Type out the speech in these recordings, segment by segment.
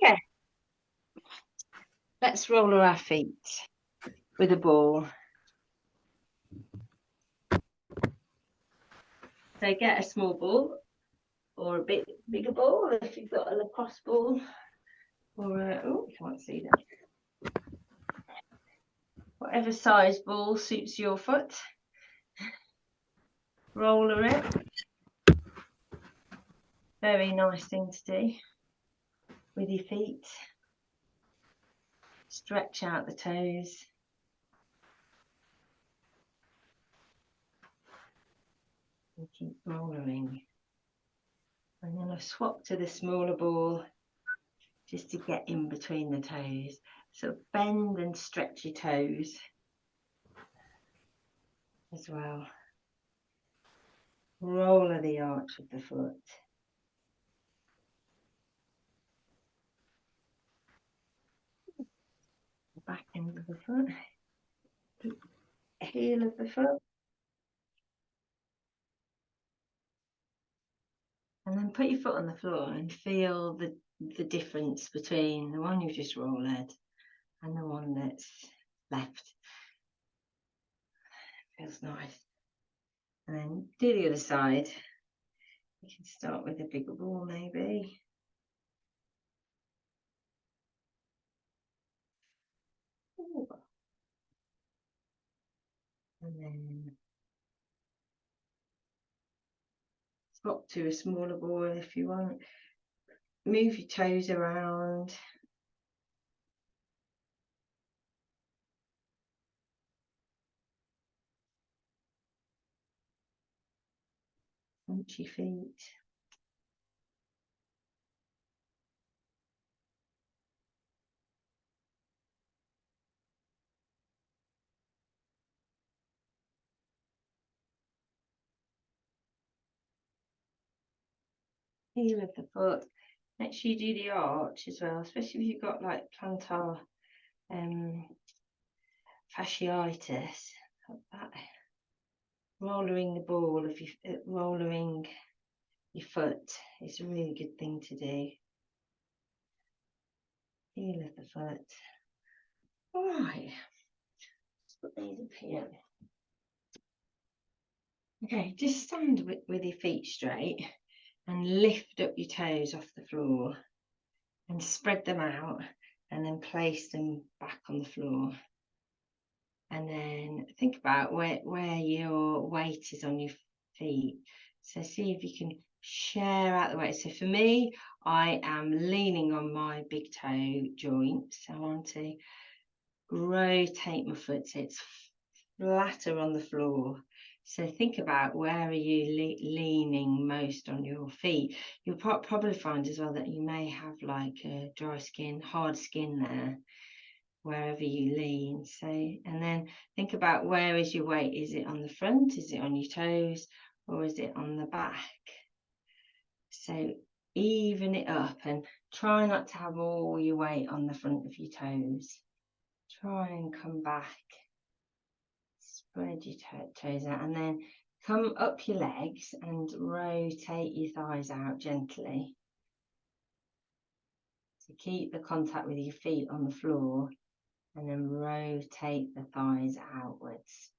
Okay, let's roll our feet with a ball. So get a small ball or a bit bigger ball if you've got a lacrosse ball, or oh, you can't see that. Whatever size ball suits your foot. Roller it. Very nice thing to do with your feet. Stretch out the toes. And keep rollering. I'm going to swap to the smaller ball just to get in between the toes. So bend and stretch your toes as well. Roller the arch of the foot. Back end of the foot. Heel of the foot. And then put your foot on the floor and feel the difference between the one you've just rolled and the one that's left. Feels nice. And then do the other side. You can start with a bigger ball maybe. Ooh. And then swap to a smaller ball if you want. Move your toes around. Punch your feet. Heel of the foot. Make sure you do the arch as well, especially if you've got like plantar fasciitis. That. Rollering the ball, if you rollering your foot is a really good thing to do. Heel of the foot. All right, let's put these up here. Okay, just stand with your feet straight and lift up your toes off the floor and spread them out and then place them back on the floor. And then think about where your weight is on your feet. So see if you can share out the weight. So for me, I am leaning on my big toe joint. So I want to rotate my foot so it's flatter on the floor. So think about where are you leaning most on your feet. You'll probably find as well that you may have like a dry skin, hard skin there, wherever you lean. So, and then think about where is your weight. Is it on the front? Is it on your toes? Or is it on the back? So even it up and try not to have all your weight on the front of your toes. Try and come back. Spread your toes out and then come up your legs and rotate your thighs out gently. So keep the contact with your feet on the floor and then rotate the thighs outwards.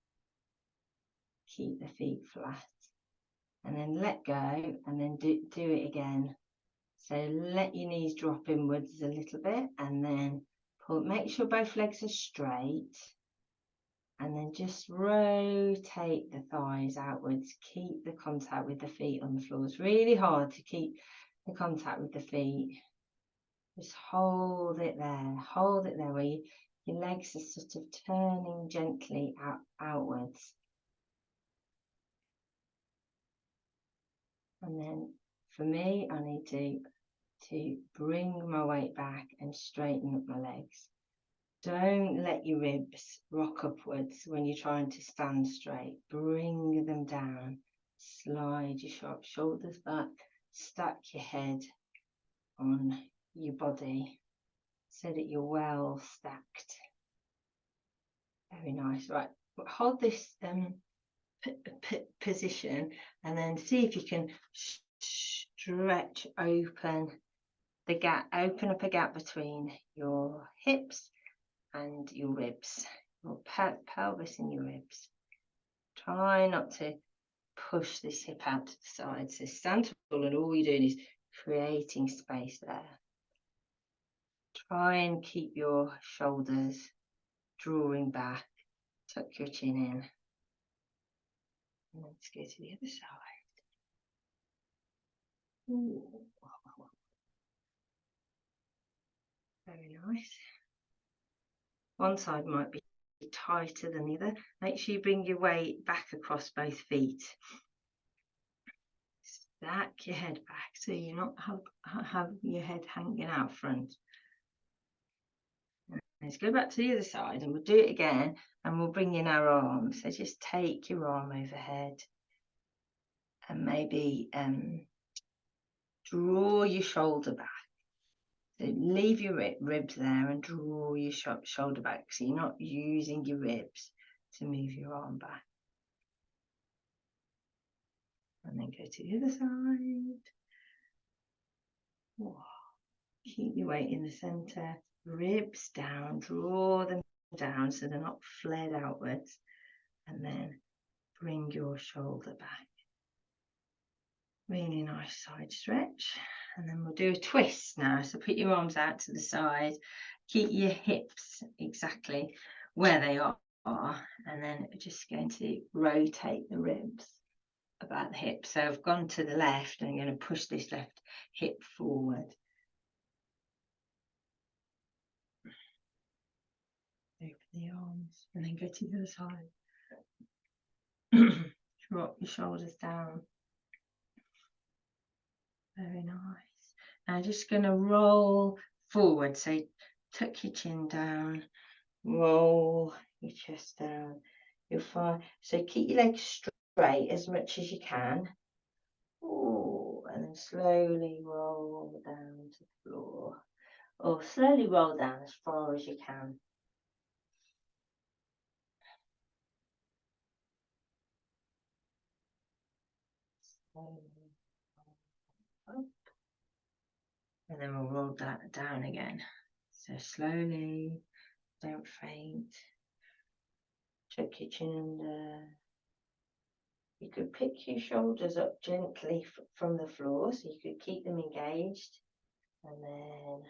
Keep the feet flat and then let go and then do it again. So let your knees drop inwards a little bit and then pull, make sure both legs are straight. And then just rotate the thighs outwards. Keep the contact with the feet on the floor. It's really hard to keep the contact with the feet. Just hold it there. Hold it there where your legs are sort of turning gently outwards. And then for me, I need to bring my weight back and straighten up my legs. Don't let your ribs rock upwards when you're trying to stand straight. Bring them down. Slide your sharp shoulders back. Stack your head on your body so that you're well stacked. Very nice. Right, hold this position and then see if you can stretch open the gap, open up a gap between your hips and your ribs, your pelvis and your ribs. Try not to push this hip out to the side. So stand tall, and all you're doing is creating space there. Try and keep your shoulders drawing back. Tuck your chin in. And let's go to the other side. Ooh. Very nice. One side might be tighter than the other. Make sure you bring your weight back across both feet. Stack your head back so you're not have your head hanging out front. Let's go back to the other side, and we'll do it again, and we'll bring in our arms. So just take your arm overhead and maybe draw your shoulder back. So leave your ribs there and draw your shoulder back, so you're not using your ribs to move your arm back. And then go to the other side. Whoa. Keep your weight in the center, ribs down, draw them down so they're not flared outwards, and then bring your shoulder back. Really nice side stretch. And then we'll do a twist now. So put your arms out to the side, keep your hips exactly where they are, and then we're just going to rotate the ribs about the hips. So I've gone to the left, and I'm going to push this left hip forward. Open the arms, and then go to the other side. Drop your shoulders down. Very nice. Now just going to roll forward. So tuck your chin down, roll your chest down. You'll find, so keep your legs straight as much as you can. Ooh, and then slowly roll down to the floor. Or slowly roll down as far as you can. Slowly up. And then we'll roll that down again. So slowly, don't faint. Tuck your chin under. You could pick your shoulders up gently from the floor, so you could keep them engaged. And then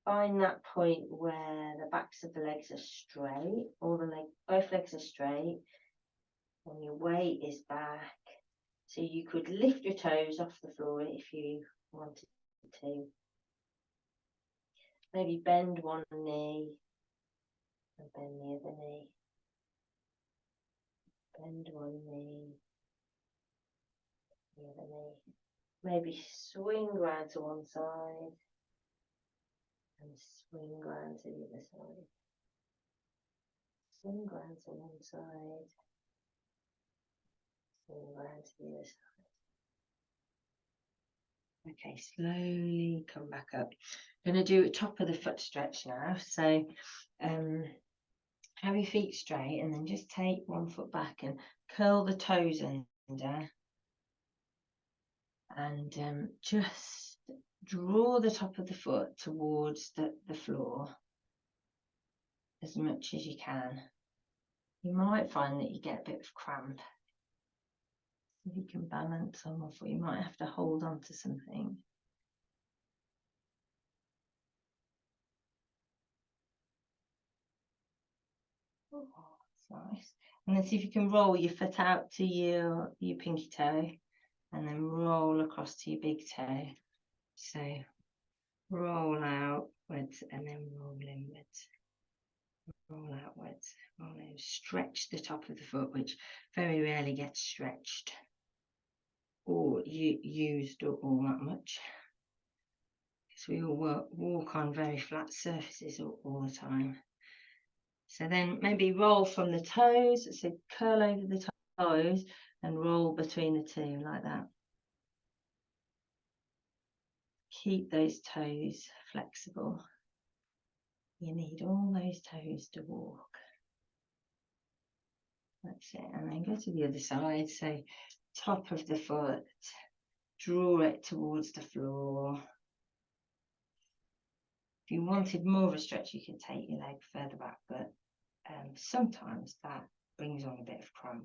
find that point where the backs of the legs are straight, both legs are straight, and your weight is back. So you could lift your toes off the floor if you wanted to. Maybe bend one knee and bend the other knee. Bend one knee, the other knee. Maybe swing round to one side and swing round to the other side. Swing round to one side, swing round to the other side. Okay, slowly come back up. I'm going to do a top of the foot stretch now. So have your feet straight, and then just take one foot back and curl the toes under, and just draw the top of the foot towards the floor as much as you can. You might find that you get a bit of cramp. If you can balance on one foot, you might have to hold on to something. Oh, that's nice. And then see if you can roll your foot out to your pinky toe, and then roll across to your big toe. So roll outwards and then roll inwards. Roll outwards, roll in. Stretch the top of the foot, which very rarely gets stretched or used all that much, because we all walk on very flat surfaces all the time. So then maybe roll from the toes, so curl over the toes and roll between the two like that. Keep those toes flexible. You need all those toes to walk. That's it. And then go to the other side. So top of the foot, draw it towards the floor. If you wanted more of a stretch, you could take your leg further back, but sometimes that brings on a bit of cramp.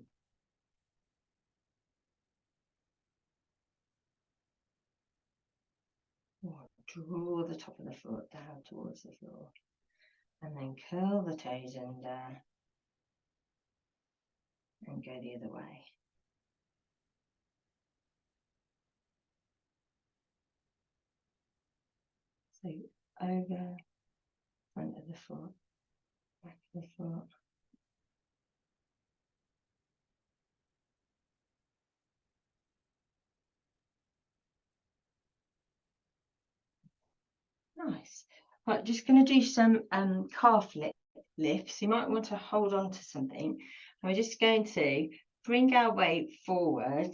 Draw the top of the foot down towards the floor, and then curl the toes under and go the other way. So over front of the foot, back of the foot. Nice. Right, just going to do some calf lifts. You might want to hold on to something. We're just going to bring our weight forward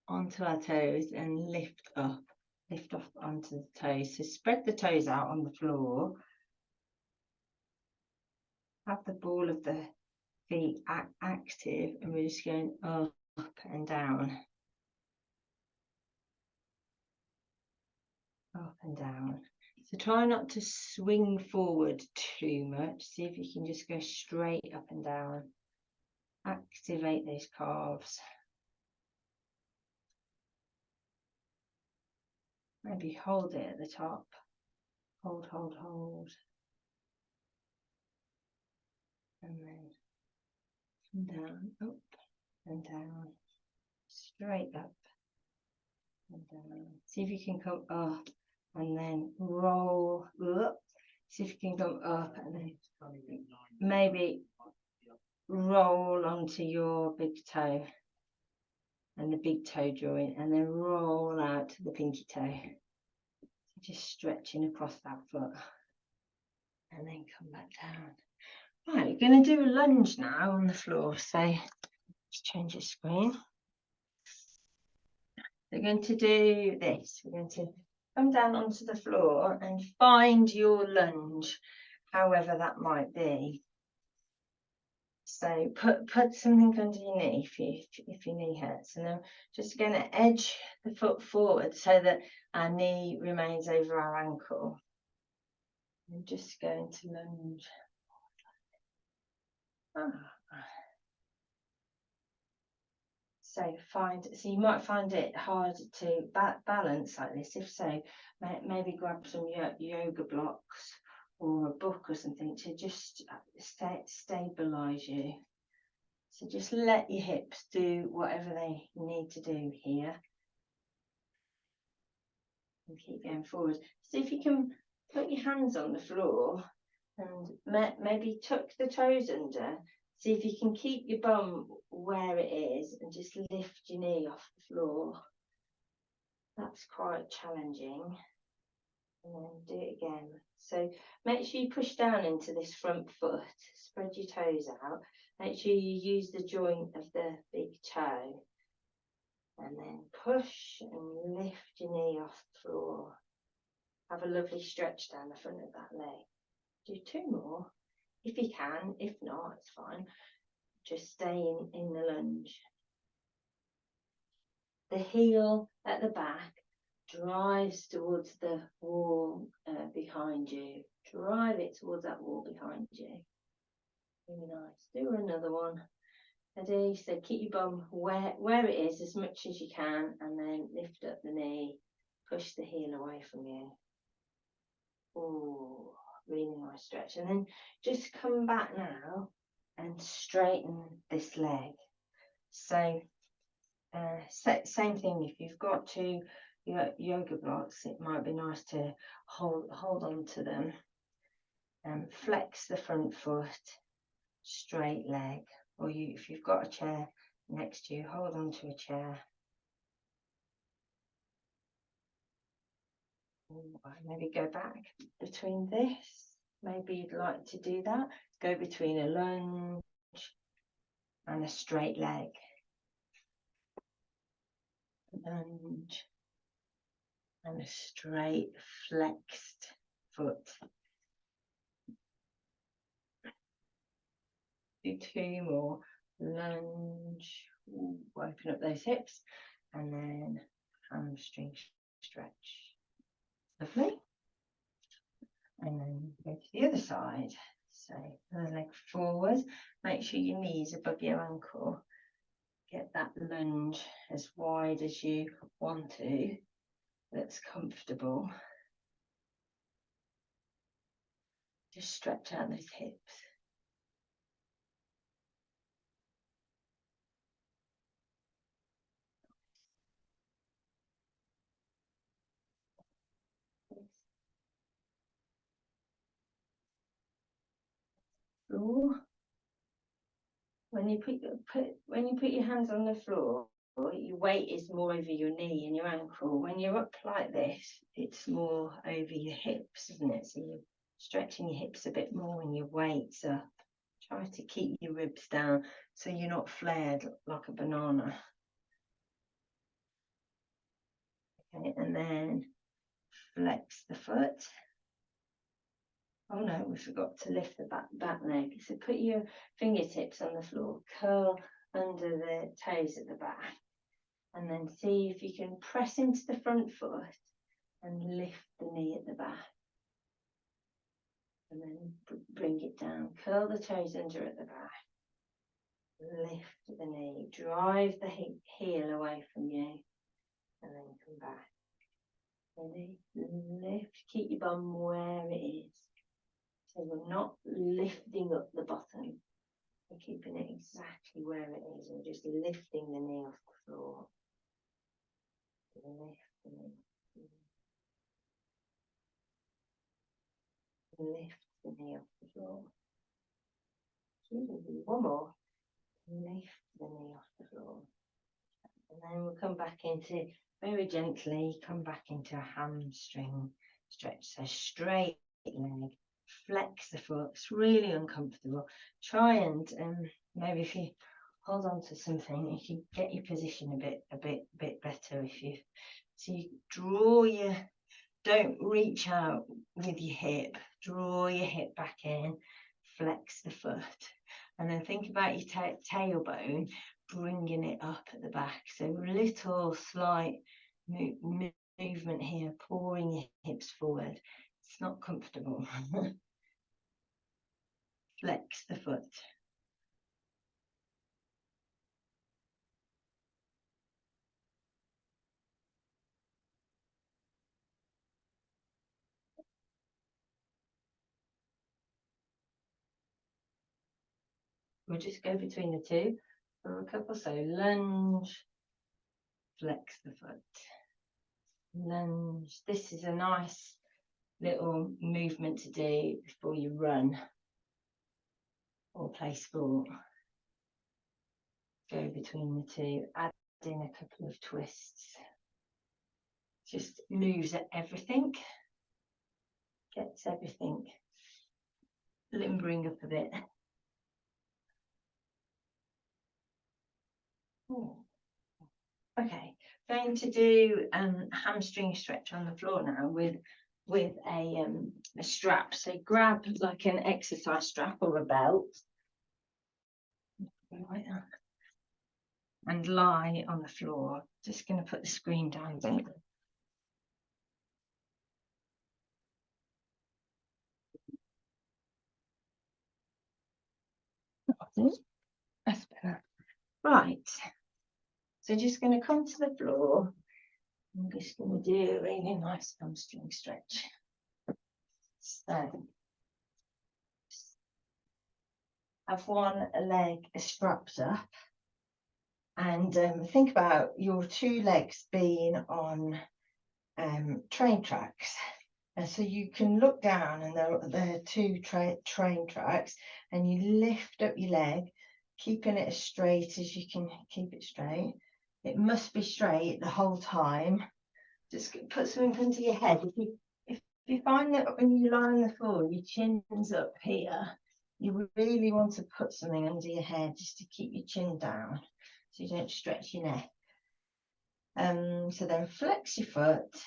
onto our toes and lift off onto the toes. So spread the toes out on the floor. Have the ball of the feet active, and we're just going up and down. Up and down. So try not to swing forward too much. See if you can just go straight up and down. Activate those calves. Maybe hold it at the top. Hold, hold, hold. And then come down, up and down. Straight up and down. See if you can come up and then roll up. See if you can come up and then maybe roll onto your big toe and the big toe joint, and then roll out to the pinky toe. Just stretching across that foot and then come back down. Right, we're going to do a lunge now on the floor. So let's change the screen. We're going to do this. We're going to come down onto the floor and find your lunge, however that might be. So put something under your knee if your knee hurts, and then just going to edge the foot forward so that our knee remains over our ankle. I'm just going to lunge. So you might find it hard to balance like this. If so, maybe grab some yoga blocks or a book or something to just stabilize you. So just let your hips do whatever they need to do here. And keep going forward. See if you can put your hands on the floor and maybe tuck the toes under. See if you can keep your bum where it is and just lift your knee off the floor. That's quite challenging. And then do it again. So make sure you push down into this front foot. Spread your toes out. Make sure you use the joint of the big toe. And then push and lift your knee off the floor. Have a lovely stretch down the front of that leg. Do 2 more if you can. If not, it's fine. Just stay in the lunge. The heel at the back drives towards the wall behind you. Drive it towards that wall behind you. Really nice. Do another one. Ready? So keep your bum where it is as much as you can, and then lift up the knee. Push the heel away from you. Oh, really nice stretch. And then just come back now and straighten this leg. So same thing, if you've got 2 yoga blocks, it might be nice to hold on to them and flex the front foot, straight leg, or if you've got a chair next to you, hold on to a chair. Maybe go back between this. Maybe you'd like to do that. Go between a lunge and a straight leg. Lunge and a straight flexed foot. Do 2 more. Lunge. Ooh, open up those hips, and then hamstring stretch. Lovely. And Go to the other side. So the leg forward, make sure your knees above your ankle. Get that lunge as wide as you want to, that's comfortable. Just stretch out those hips. Floor. When you put your hands on the floor, your weight is more over your knee and your ankle. When you're up like this, it's more over your hips, isn't it? So you're stretching your hips a bit more when your weight's up. Try to keep your ribs down so you're not flared like a banana. Okay, and then flex the foot. Oh no, we forgot to lift the back leg. So put your fingertips on the floor, curl under the toes at the back, and then see if you can press into the front foot and lift the knee at the back. And then bring it down, curl the toes under at the back, lift the knee, drive the heel away from you, and then come back. Ready? Lift, keep your bum where it is. So we're not lifting up the bottom, we're keeping it exactly where it is and just lifting the knee off the floor. Lift the knee. Lift the knee off the floor. One more. Lift the knee off the floor. And then we'll come back into, very gently, come back into a hamstring stretch. So straight leg, flex the foot. It's really uncomfortable. Try and maybe if you hold on to something, you can get your position a bit better. If you so you draw your, don't reach out with your hip. Draw your hip back in, flex the foot, and then think about your tailbone, bringing it up at the back. So a little slight movement here, pouring your hips forward. It's not comfortable. Flex the foot. We'll just go between the two for a couple. So lunge, flex the foot. Lunge. This is a nice little movement to do before you run or play sport. Go between the two, add in a couple of twists. Just moves at everything, gets everything limbering up a bit. Okay, going to do hamstring stretch on the floor now with a strap. So grab like an exercise strap or a belt, like that, and lie on the floor. Just going to put the screen down a bit. That's better. Right. So just going to come to the floor. I'm just going to do a really nice hamstring stretch. So have one leg strapped up, and think about your two legs being on train tracks. And so you can look down and there are two train tracks, and you lift up your leg, keeping it as straight as you can keep it straight. It must be straight the whole time. Just put something under your head. If you find that when you lie on the floor, your chin's up here, you really want to put something under your head just to keep your chin down so you don't stretch your neck. So then flex your foot,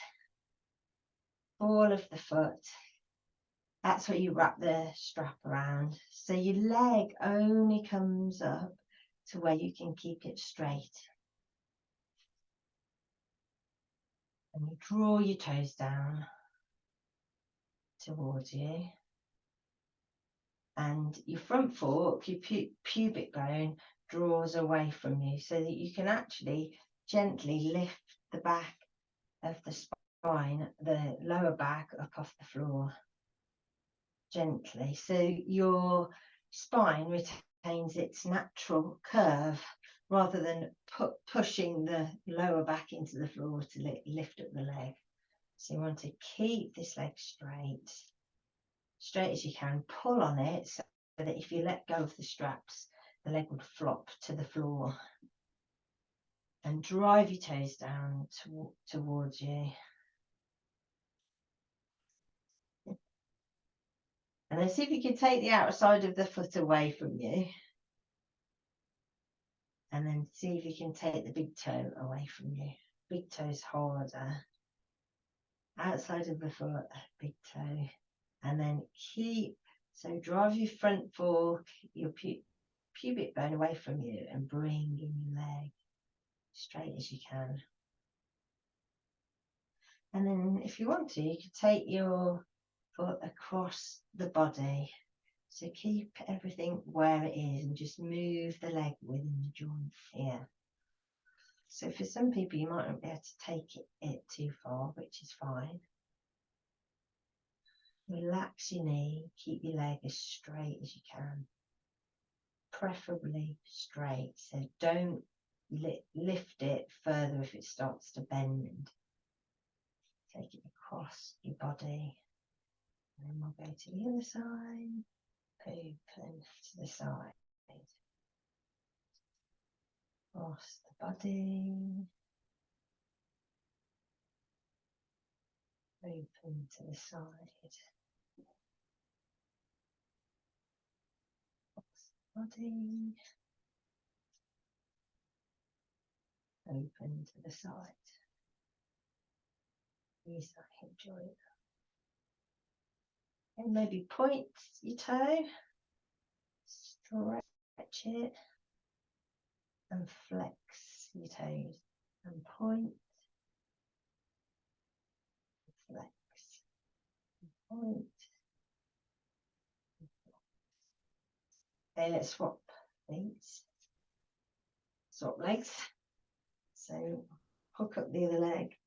ball of the foot. That's what you wrap the strap around. So your leg only comes up to where you can keep it straight. And you draw your toes down towards you. and your front fork, your pubic bone, draws away from you, so that you can actually gently lift the back of the spine, the lower back, up off the floor. Gently, so your spine retains its natural curve rather than pushing the lower back into the floor to lift up the leg. So you want to keep this leg straight as you can. Pull on it so that if you let go of the straps, the leg would flop to the floor. And drive your toes down towards you. And then see if you can take the outside of the foot away from you. And then see if you can take the big toe away from you. Big toe's harder. Outside of the foot, big toe. And then so drive your front fork, your pubic bone away from you, and bring in your leg straight as you can. And then if you want to, you can take your foot across the body. So keep everything where it is and just move the leg within the joint here. So for some people, you might not be able to take it too far, which is fine. Relax your knee, keep your leg as straight as you can. Preferably straight, so don't lift it further if it starts to bend. Take it across your body. And then we'll go to the other side. Open to the side. Across the body. Open to the side. Across the body. Open to the side. Use that hip joint. And maybe point your toe. Stretch it. And flex your toes. And point. Flex. Point. Okay, let's swap feet. Swap legs. So hook up the other leg.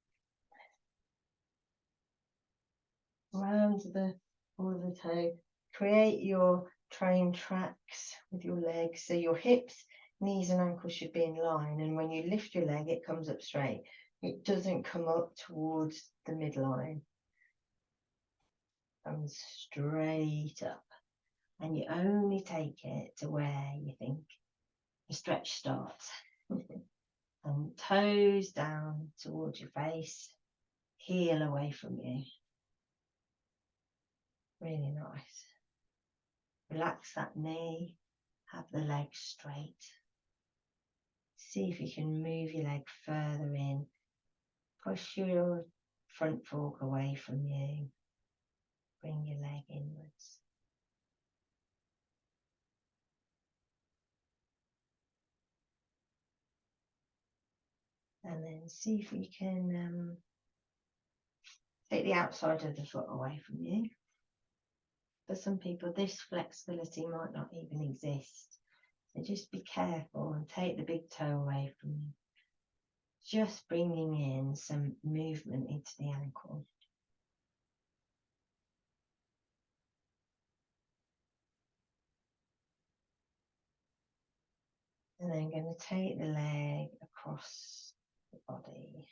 Round the ball of the toe. Create your train tracks with your legs. So your hips, knees and ankles should be in line. And when you lift your leg, it comes up straight. It doesn't come up towards the midline. Comes straight up. And you only take it to where you think the stretch starts. And toes down towards your face. Heel away from you. Really nice. Relax that knee. Have the leg straight. See if you can move your leg further in. Push your front fork away from you. Bring your leg inwards. And then see if you can take the outside of the foot away from you. For some people, this flexibility might not even exist. So just be careful and take the big toe away from you. Just bringing in some movement into the ankle. And then going to take the leg across the body.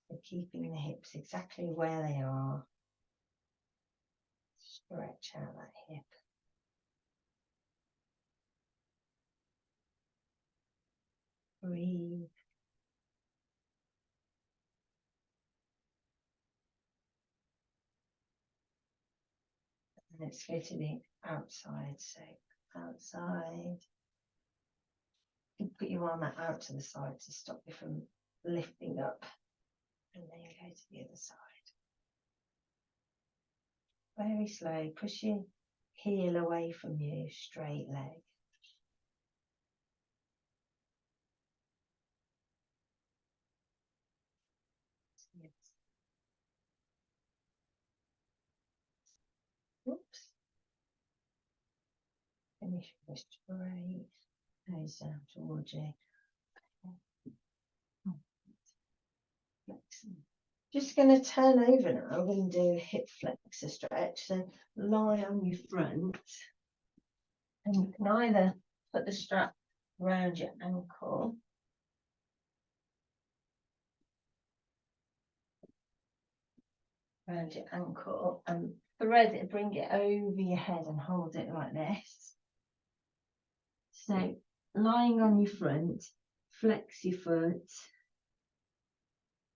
So keeping the hips exactly where they are. Stretch out that hip. Breathe. And let's go to the outside. So outside. You can put your arm out to the side to stop you from lifting up. And then you go to the other side. Very slow. Push your heel away from you. Straight leg. Yes. Oops. Make sure it's straight. Goes down towards you. Just going to turn over now. We're going to do a hip flexor stretch. So lie on your front, and you can either put the strap around your ankle, and thread it, bring it over your head and hold it like this. So lying on your front, flex your foot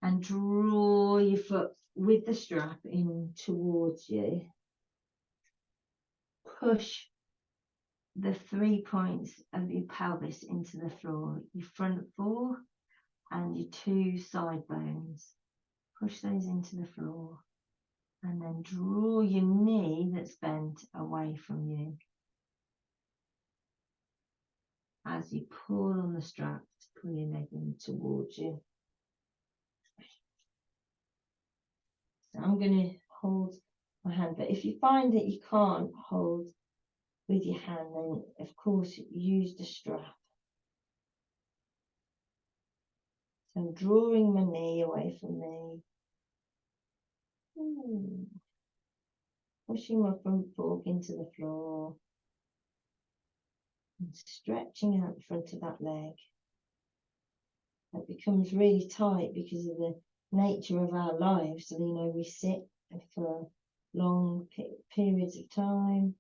and draw your foot with the strap in towards you. Push the 3 points of your pelvis into the floor, your front 4 and your 2 side bones. Push those into the floor and then draw your knee that's bent away from you as you pull on the strap to pull your leg in towards you. So I'm going to hold my hand, but if you find that you can't hold with your hand, then of course use the strap. So I'm drawing my knee away from me. Pushing my front fork into the floor and stretching out the front of that leg. That becomes really tight because of the nature of our lives. So, you know, we sit for long periods of time,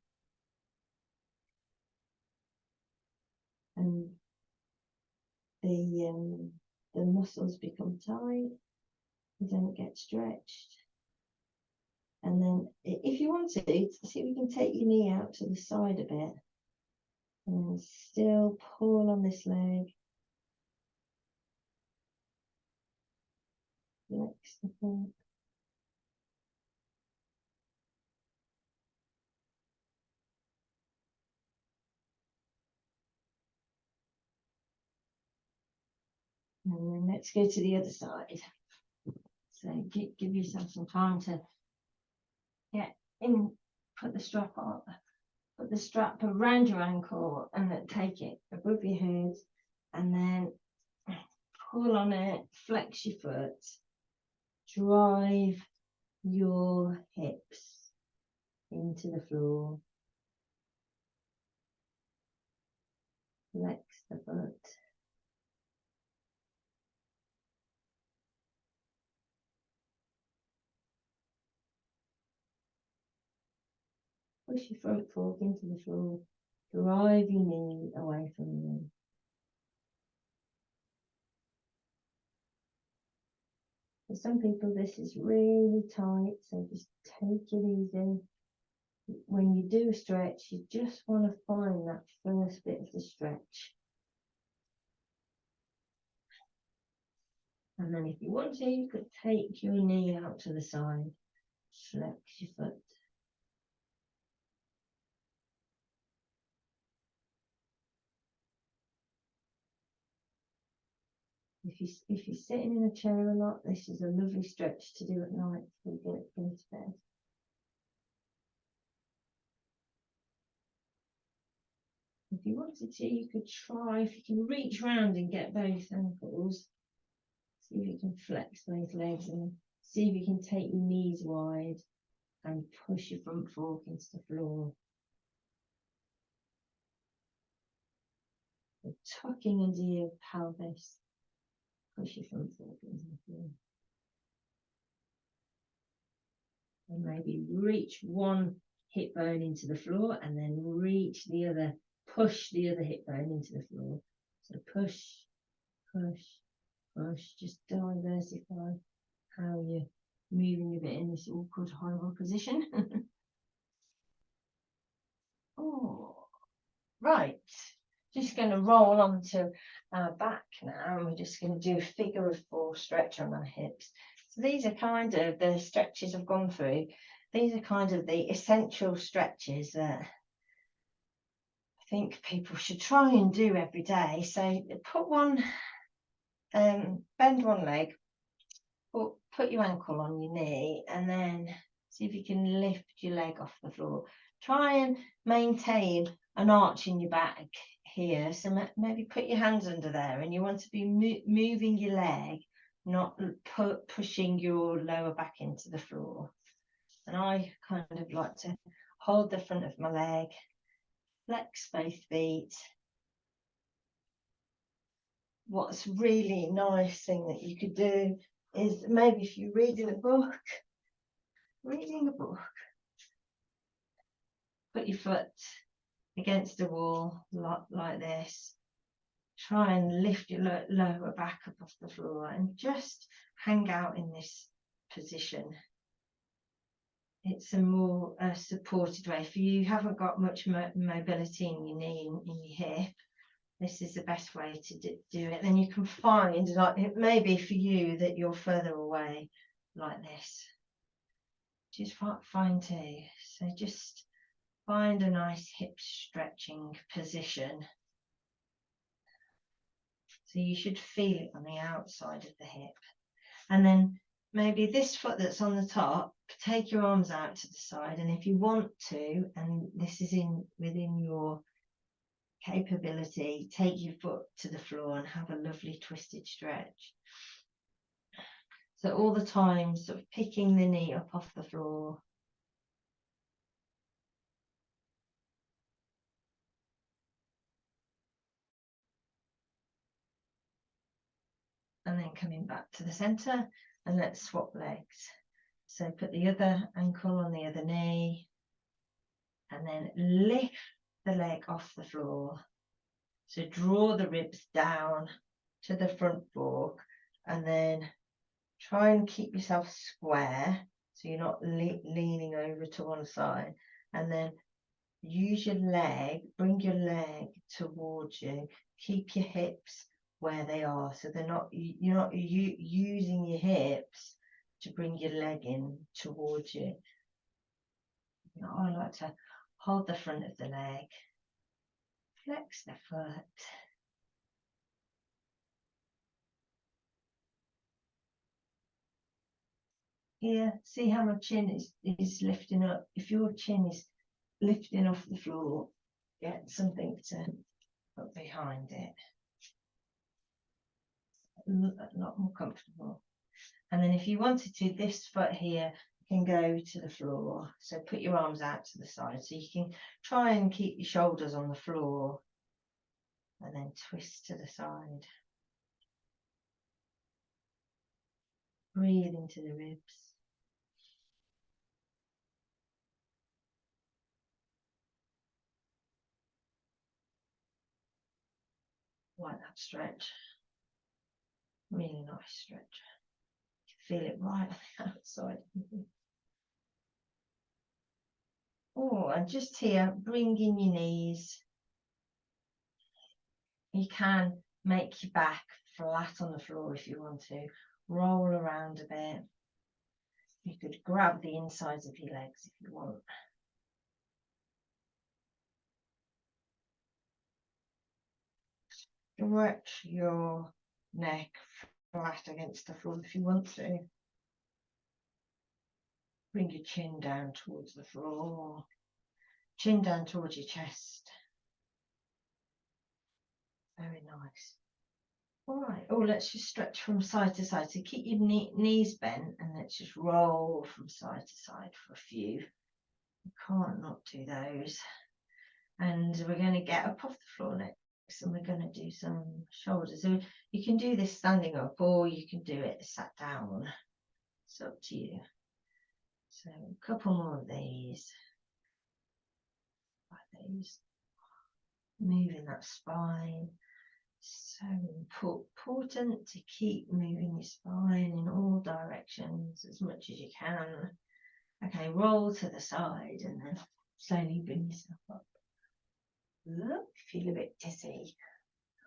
and the muscles become tight, they don't get stretched. And then if you want to, see if you can take your knee out to the side a bit and then still pull on this leg. Flex the foot. And then let's go to the other side. So give yourself some time to get in, put the strap on, put the strap around your ankle and then take it above your head and then pull on it, flex your foot, drive your hips into the floor, flex the foot. Push your front fork into the floor, drive your knee away from you. For some people this is really tight, so just take it easy. When you do a stretch, you just want to find that first bit of the stretch. And then if you want to, you could take your knee out to the side, flex your foot. If you're sitting in a chair a lot, this is a lovely stretch to do at night before you get into bed. If you wanted to, you could try, if you can reach round and get both ankles, see if you can flex both legs and see if you can take your knees wide and push your front fork into the floor. So tucking under your pelvis, push your front fork into the floor. And maybe reach one hip bone into the floor and then reach the other, push the other hip bone into the floor. So push, push, push, just diversify how you're moving a bit in this awkward, horrible position. Oh, right. Just going to roll onto our back now, and we're just going to do a figure of 4 stretch on our hips. So these are kind of the stretches I've gone through. These are kind of the essential stretches that I think people should try and do every day. So put one, bend one leg, put your ankle on your knee, and then see if you can lift your leg off the floor. Try and maintain an arch in your back here, so maybe put your hands under there, and you want to be moving your leg, not pushing your lower back into the floor. And I kind of like to hold the front of my leg, flex both feet. What's really nice thing that you could do is maybe if you're reading a book, put your foot against the wall like this. Try and lift your lower back up off the floor and just hang out in this position. It's a more supported way. If you haven't got much mobility in your knee and in your hip, this is the best way to do it. Then you can find, like, it may be for you that you're further away like this, which is fine too. So just find a nice hip stretching position. So you should feel it on the outside of the hip. And then maybe this foot that's on the top, take your arms out to the side. And if you want to, and this is within your capability, take your foot to the floor and have a lovely twisted stretch. So all the time sort of picking the knee up off the floor. And then coming back to the center, and let's swap legs. So put the other ankle on the other knee and then lift the leg off the floor. So draw the ribs down to the front fork and then try and keep yourself square so you're not leaning over to one side, and then use your leg, bring your leg towards you, keep your hips where they are, so you're not using your hips to bring your leg in towards you. I like to hold the front of the leg, flex the foot, here, see how my chin is lifting up. If your chin is lifting off the floor, get something to put behind it. A lot more comfortable. And then if you wanted to, this foot here can go to the floor. So put your arms out to the side so you can try and keep your shoulders on the floor and then twist to the side. Breathe into the ribs. Like that stretch. Really nice stretch. Feel it right on the outside. Oh, and just here, bring in your knees. You can make your back flat on the floor if you want to. Roll around a bit. You could grab the insides of your legs if you want. Stretch your neck flat against the floor if you want to. Bring your chin down towards the floor. Chin down towards your chest. Very nice. All right. Oh, let's just stretch from side to side. So keep your knees bent and let's just roll from side to side for a few. You can't not do those. And we're going to get up off the floor next and we're going to do some shoulders. So you can do this standing up or you can do it sat down. It's up to you. So a couple more of these. Like these. Moving that spine. So important to keep moving your spine in all directions as much as you can. Okay, roll to the side and then slowly bring yourself up. Look, feel a bit dizzy.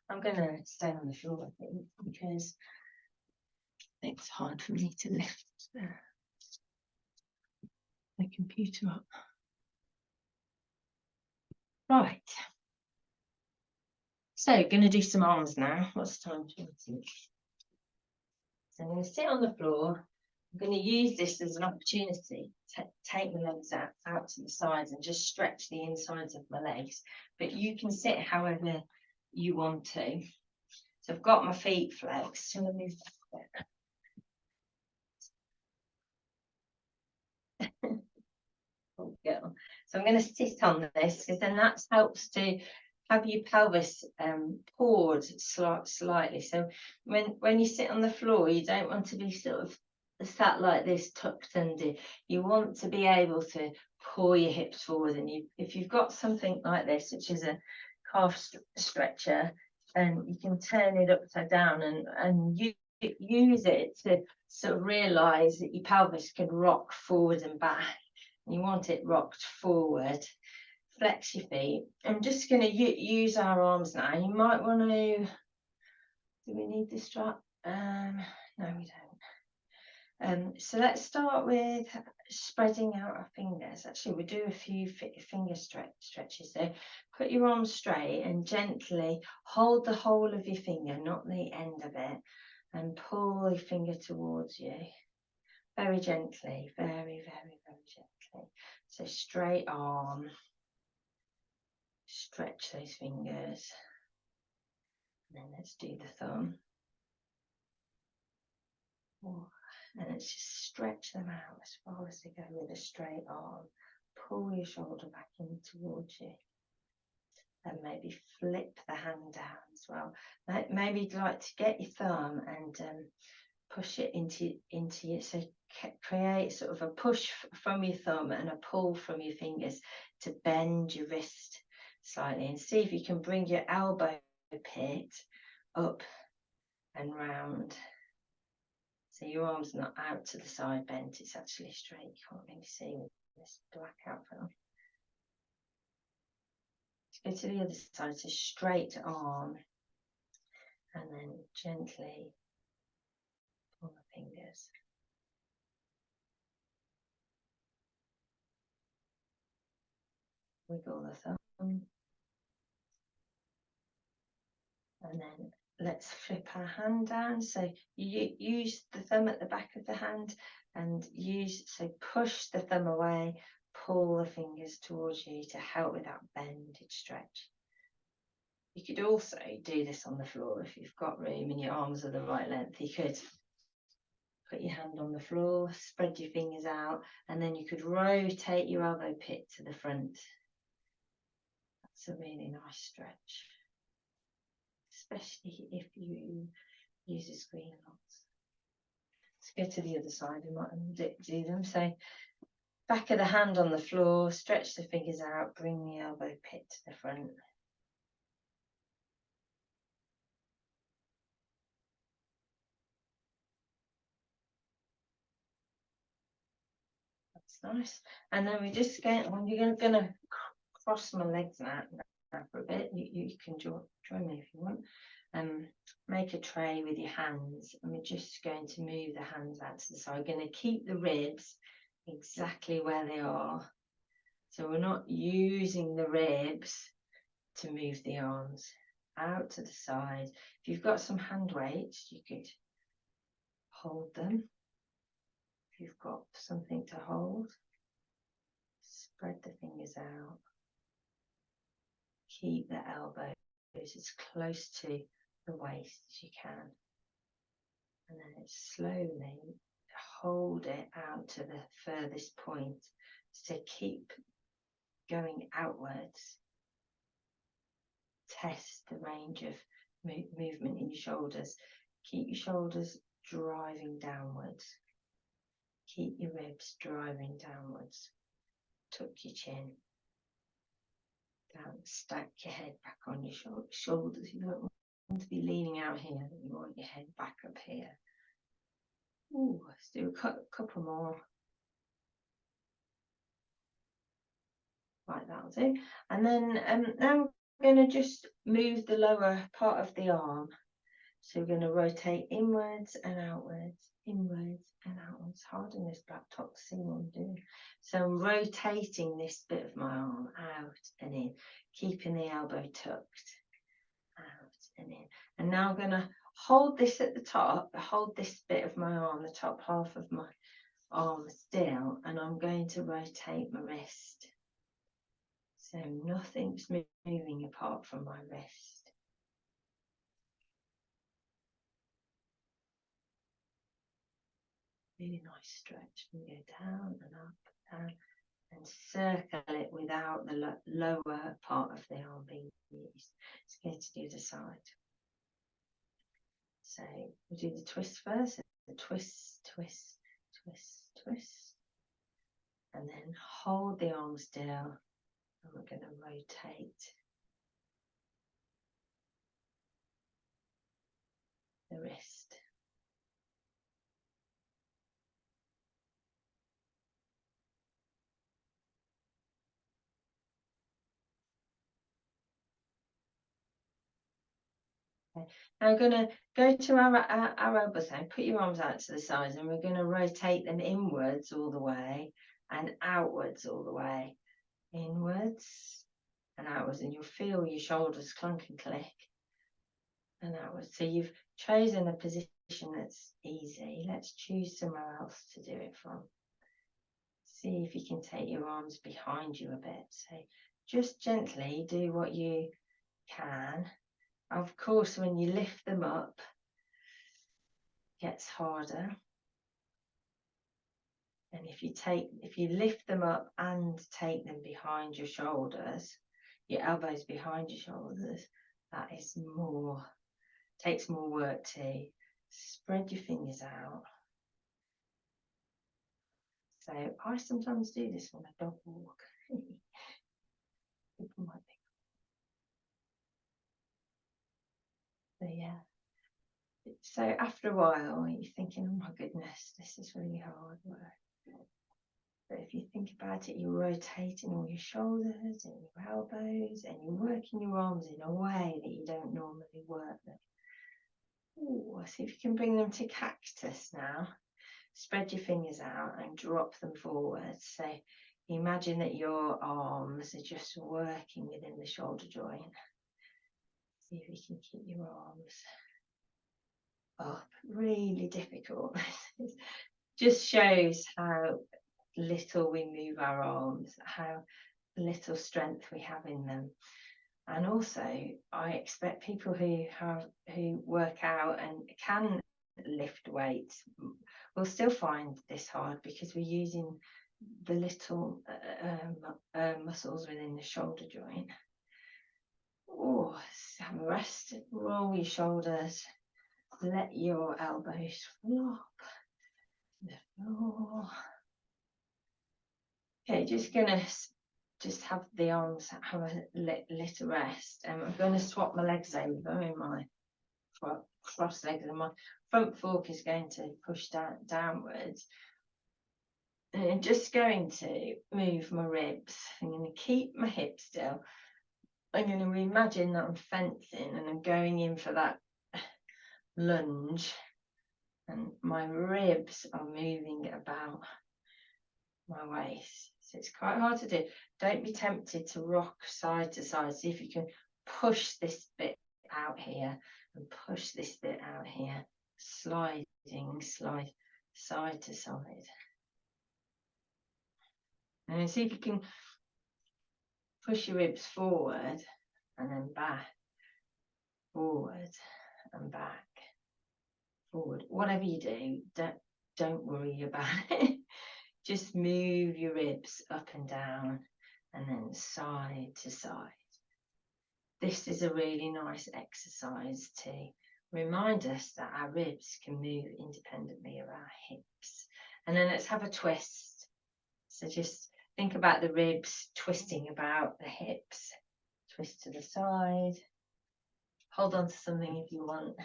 I'm going to stay on the floor, I think, because it's hard for me to lift the computer up. Right. So, going to do some arms now. What's the time? So I'm going to sit on the floor I'm going to use this as an opportunity to take my legs out to the sides and just stretch the insides of my legs. But you can sit however you want to. So I've got my feet flexed. So let me move that a bit. Oh, girl. So I'm going to sit on this because then that helps to have your pelvis poured slightly. So when you sit on the floor, you don't want to be sort of sat like this, tucked under. You want to be able to pour your hips forward, and if you've got something like this, which is a calf stretcher, and you can turn it upside down and use it to sort of realize that your pelvis can rock forward and back. You want it rocked forward. Flex your feet. I'm just going to use our arms now. You might want to. Do we need this strap? No, we don't. So let's start with spreading out our fingers. Actually, we'll do a few finger stretches. So put your arms straight and gently hold the whole of your finger, not the end of it, and pull your finger towards you. Very gently, very, very, very gently. So straight arm. Stretch those fingers. And then let's do the thumb. And let's just stretch them out as far as they go with a straight arm. Pull your shoulder back in towards you. And maybe flip the hand down as well. Maybe you'd like to get your thumb and push it into you. So create sort of a push from your thumb and a pull from your fingers to bend your wrist slightly, and see if you can bring your elbow pit up and round. So your arm's not out to the side bent, it's actually straight. You can't really see with this black outfit on. Let's go to the other side, so straight arm, and then gently pull the fingers. Wiggle the thumb. And then let's flip our hand down. So you use the thumb at the back of the hand and push the thumb away, pull the fingers towards you to help with that bended stretch. You could also do this on the floor if you've got room and your arms are the right length. You could put your hand on the floor, spread your fingers out, and then you could rotate your elbow pit to the front. That's a really nice stretch, especially if you use a screen locks. Let's go to the other side. We might do them. So back of the hand on the floor, stretch the fingers out, bring the elbow pit to the front. That's nice. And then we're going to cross my legs now for a bit. You can join me if you want. Make a tray with your hands, and we're just going to move the hands out to the side. We're going to keep the ribs exactly where they are. So we're not using the ribs to move the arms out to the side. If you've got some hand weights, you could hold them. If you've got something to hold, spread the fingers out. Keep the elbows as close to the waist as you can. And then slowly hold it out to the furthest point. So keep going outwards. Test the range of movement in your shoulders. Keep your shoulders driving downwards. Keep your ribs driving downwards. Tuck your chin. Don't stack your head back on your shoulders. You don't want to be leaning out here. You want your head back up here. Ooh, let's do a couple more. Right, that'll do. And then now we're going to just move the lower part of the arm. So we're going to rotate inwards and outwards, inwards and outwards. Harden this black top to see what I'm doing. So I'm rotating this bit of my arm out and in, keeping the elbow tucked, out and in. And now I'm going to hold this at the top, hold this bit of my arm, the top half of my arm still, and I'm going to rotate my wrist. So nothing's moving apart from my wrist. Really nice stretch. And go down and up, down, and circle it without the lower part of the arm being used. Let's go to the other side. So we'll do the twist first. The twist, twist, twist, twist. And then hold the arm still. And we're going to rotate the wrist. Okay. Now we're going to go to our elbow side, put your arms out to the sides, and we're going to rotate them inwards all the way and outwards all the way. Inwards and outwards, and you'll feel your shoulders clunk and click. And outwards. So you've chosen a position that's easy. Let's choose somewhere else to do it from. See if you can take your arms behind you a bit. So just gently do what you can. Of course, when you lift them up, it gets harder. And if you lift them up and take them behind your shoulders, your elbows behind your shoulders, that is more, takes more work to spread your fingers out. So I sometimes do this when I dog walk. People might think. So yeah. So after a while, you're thinking, oh my goodness, this is really hard work. But if you think about it, you're rotating all your shoulders and your elbows, and you're working your arms in a way that you don't normally work them. Ooh, see if you can bring them to cactus now. Spread your fingers out and drop them forward. So imagine that your arms are just working within the shoulder joint. See if you can keep your arms up. Really difficult. Just shows how little we move our arms, how little strength we have in them. And also, I expect people who work out and can lift weights will still find this hard, because we're using the little muscles within the shoulder joint. Oh, have a rest, roll your shoulders, let your elbows flop the floor. Okay, just have the arms have a little rest, and I'm going to swap my legs over in my cross legs, and my front fork is going to push downwards. And I'm just going to move my ribs. I'm going to keep my hips still. I'm going to imagine that I'm fencing and I'm going in for that lunge, and my ribs are moving about my waist. So it's quite hard to do. Don't be tempted to rock side to side. See if you can push this bit out here and push this bit out here, slide side to side. And see if you can push your ribs forward and then back, forward and back, forward. Whatever you do, don't worry about it. Just move your ribs up and down and then side to side. This is a really nice exercise to remind us that our ribs can move independently of our hips. And then let's have a twist. So just think about the ribs twisting about the hips. Twist to the side. Hold on to something if you want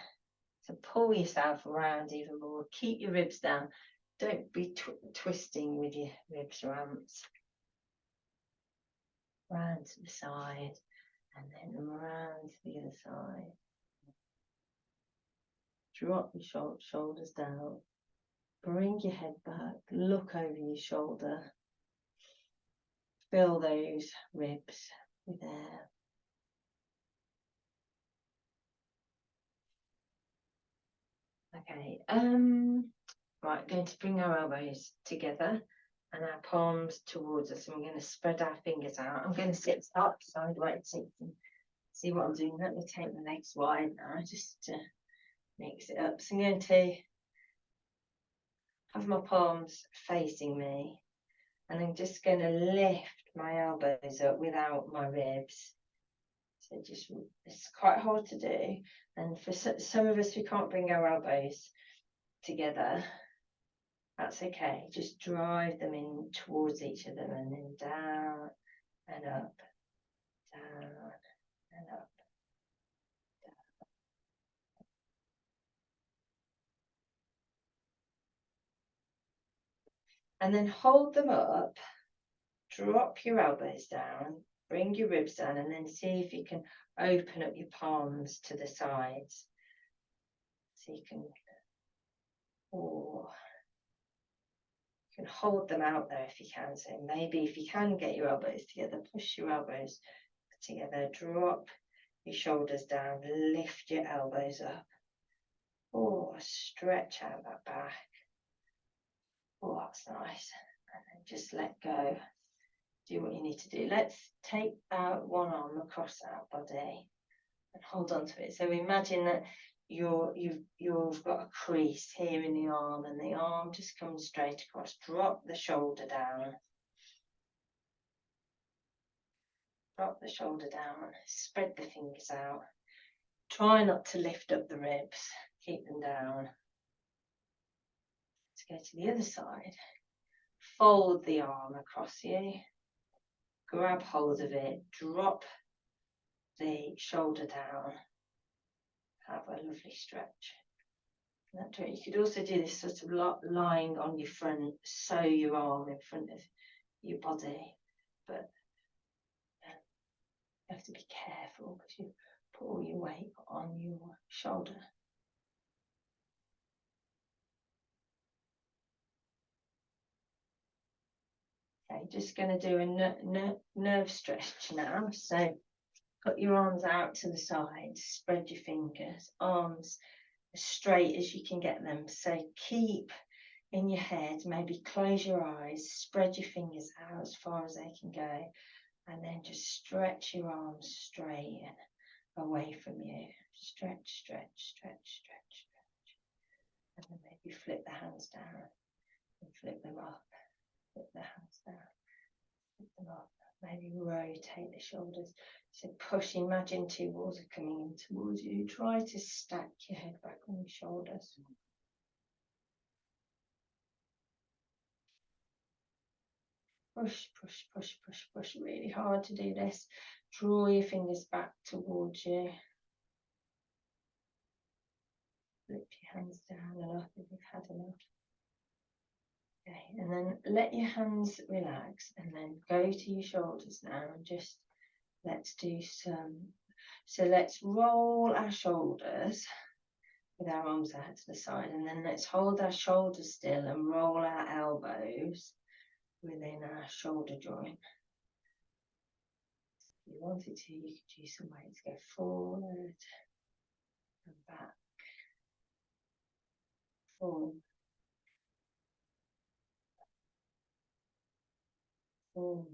to pull yourself around even more. Keep your ribs down. Don't be twisting with your ribs around. Round to the side, and then around to the other side. Drop your shoulders down. Bring your head back. Look over your shoulder. Fill those ribs with air. Okay, right, going to bring our elbows together and our palms towards us, and we're going to spread our fingers out. I'm going to sit up sideways so you can see what I'm doing. Let me take my legs wide now, just to mix it up. So I'm going to have my palms facing me, and I'm just going to lift my elbows up without my ribs. So just, it's quite hard to do, and for some of us, we can't bring our elbows together. That's okay. Just drive them in towards each other, and then down and up, down and up. And then hold them up, drop your elbows down, bring your ribs down, and then see if you can open up your palms to the sides. So you can, or you can hold them out there if you can. So maybe if you can get your elbows together, push your elbows together, drop your shoulders down, lift your elbows up. Oh, stretch out that back. Oh, that's nice. And then just let go. Do what you need to do. Let's take one arm across our body and hold on to it. So imagine that you've got a crease here in the arm, and the arm just comes straight across. Drop the shoulder down. Drop the shoulder down. Spread the fingers out. Try not to lift up the ribs. Keep them down. Let's go to the other side. Fold the arm across you. Grab hold of it. Drop the shoulder down. Have a lovely stretch. You could also do this sort of lying on your front, sew your arm in front of your body, but you have to be careful because you put all your weight on your shoulder. Okay, just going to do a nerve stretch now. So put your arms out to the side, spread your fingers, arms as straight as you can get them. So keep in your head, maybe close your eyes, spread your fingers out as far as they can go, and then just stretch your arms straight and away from you. Stretch, stretch, stretch, stretch, stretch. And then maybe flip the hands down and flip them up. Flip the hands down, flip them up. Maybe rotate the shoulders. So push, imagine two walls are coming in towards you. Try to stack your head back on your shoulders. Push, push, push, push, push really hard to do this. Draw your fingers back towards you. Flip your hands down and up if you've had enough. Okay, and then let your hands relax, and then go to your shoulders now, and just let's do some. So let's roll our shoulders with our arms out to the side, and then let's hold our shoulders still and roll our elbows within our shoulder joint. If you wanted to, you could use some weight to go forward and back, forward, forward.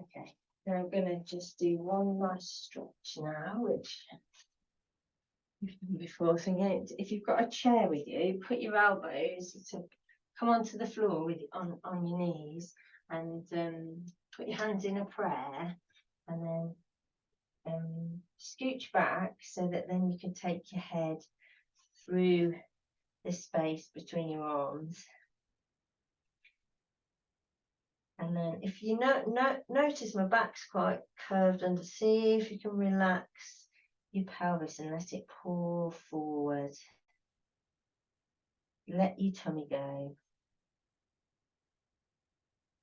Okay, now I'm going to just do one nice stretch now, which you've done before. So if you've got a chair with you, put your elbows to come onto the floor with on your knees, and put your hands in a prayer, and then scooch back so that then you can take your head through this space between your arms. And then if you notice my back's quite curved under, see if you can relax your pelvis and let it pour forward. Let your tummy go.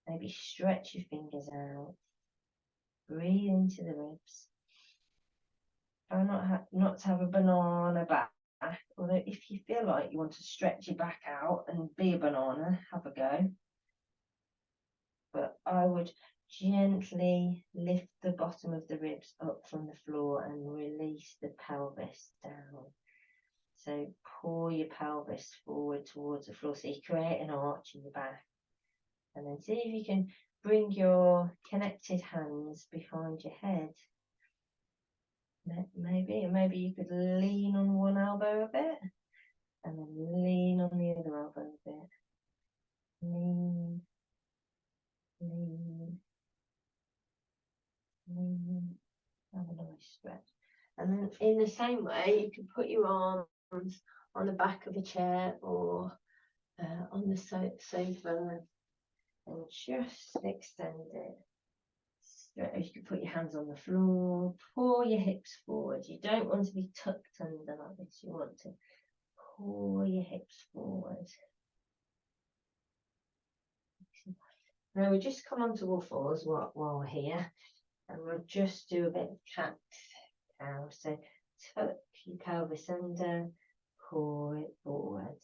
Maybe stretch your fingers out. Breathe into the ribs. Try not to have a banana back. Although if you feel like you want to stretch your back out and be a banana, have a go. But I would gently lift the bottom of the ribs up from the floor and release the pelvis down. So pull your pelvis forward towards the floor, so you create an arch in your back. And then see if you can bring your connected hands behind your head. Maybe you could lean on one elbow a bit, and then lean on the other elbow a bit. Lean, lean, lean. Have a nice stretch. And then in the same way, you can put your arms on the back of a chair or on the sofa and just extend it. You can put your hands on the floor, pull your hips forward. You don't want to be tucked under like this. You want to pull your hips forward. Now we just come onto all fours while we're here, and we'll just do a bit of cat cow. So tuck your pelvis under, pull it forward.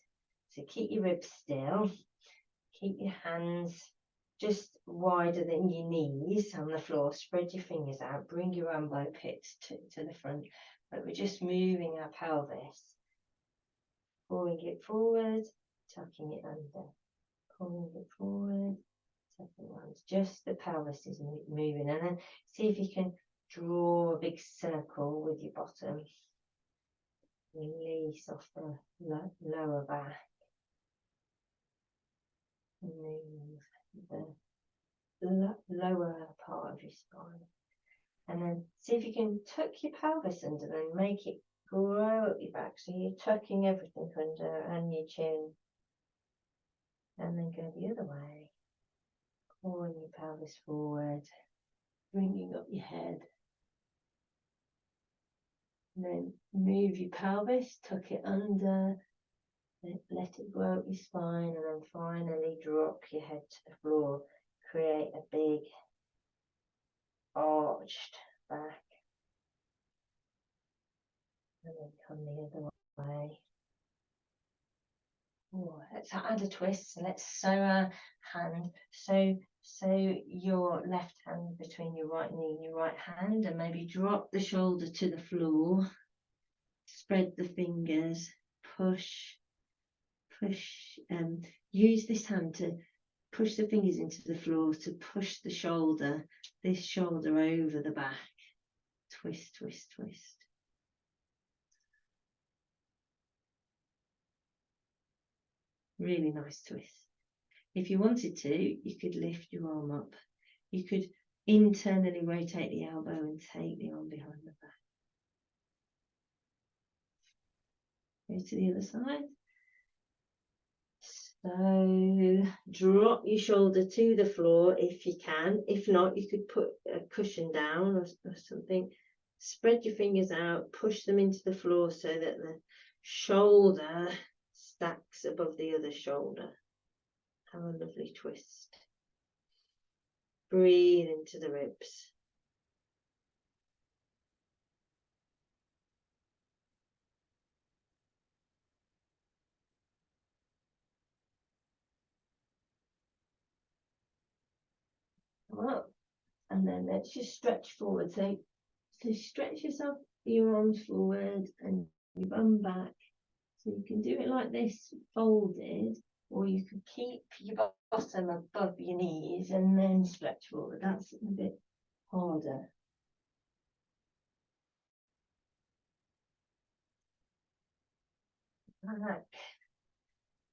So keep your ribs still, keep your hands just wider than your knees on the floor. Spread your fingers out, bring your elbow pits to the front. But we're just moving our pelvis, pulling it forward, tucking it under, pulling it forward, tucking it under. Just the pelvis is moving. And then see if you can draw a big circle with your bottom. Release off the lower back. Move the lower part of your spine. And then see if you can tuck your pelvis under and make it grow up your back. So you're tucking everything under and your chin. And then go the other way. Pulling your pelvis forward, bringing up your head. And then move your pelvis, tuck it under, let it grow up your spine, and then finally drop your head to the floor. Create a big arched back. And then come the other way. Oh, let's add a twist. So let's sew our hand. So your left hand between your right knee and your right hand, and maybe drop the shoulder to the floor. Spread the fingers. Push. Use this hand to push the fingers into the floor to push the shoulder, this shoulder over the back. Twist, twist, twist. Really nice twist. If you wanted to, you could lift your arm up. You could internally rotate the elbow and take the arm behind the back. Go to the other side. So drop your shoulder to the floor if you can. If not, you could put a cushion down or something. Spread your fingers out, push them into the floor so that the shoulder stacks above the other shoulder. Have a lovely twist. Breathe into the ribs. Come up. And then let's just stretch forward. So stretch yourself, your arms forward and your bum back. So you can do it like this, folded, or you could keep your bottom above your knees and then stretch forward. That's a bit harder. Back.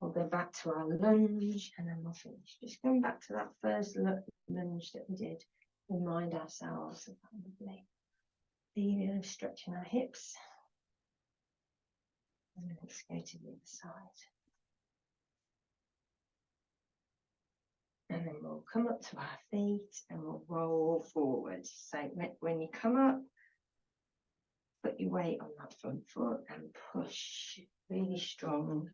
We'll go back to our lunge and then we'll finish. Just going back to that first lunge that we did. Remind ourselves of that lovely feeling of stretching our hips. And then let's go to the other side. And then we'll come up to our feet and we'll roll forward. So when you come up, put your weight on that front foot and push really strong.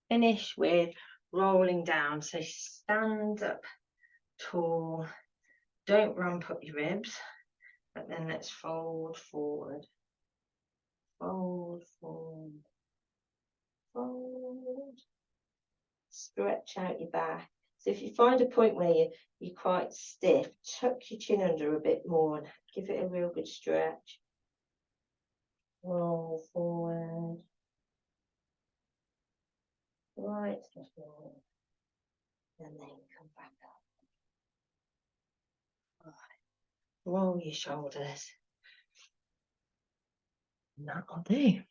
Finish with rolling down. So stand up tall. Don't ramp up your ribs, but then let's fold forward. Fold forward. Fold. Stretch out your back. So if you find a point where you're quite stiff, tuck your chin under a bit more and give it a real good stretch. Roll forward. Right to the floor. And then come back up. Right. Roll your shoulders. And that'll do.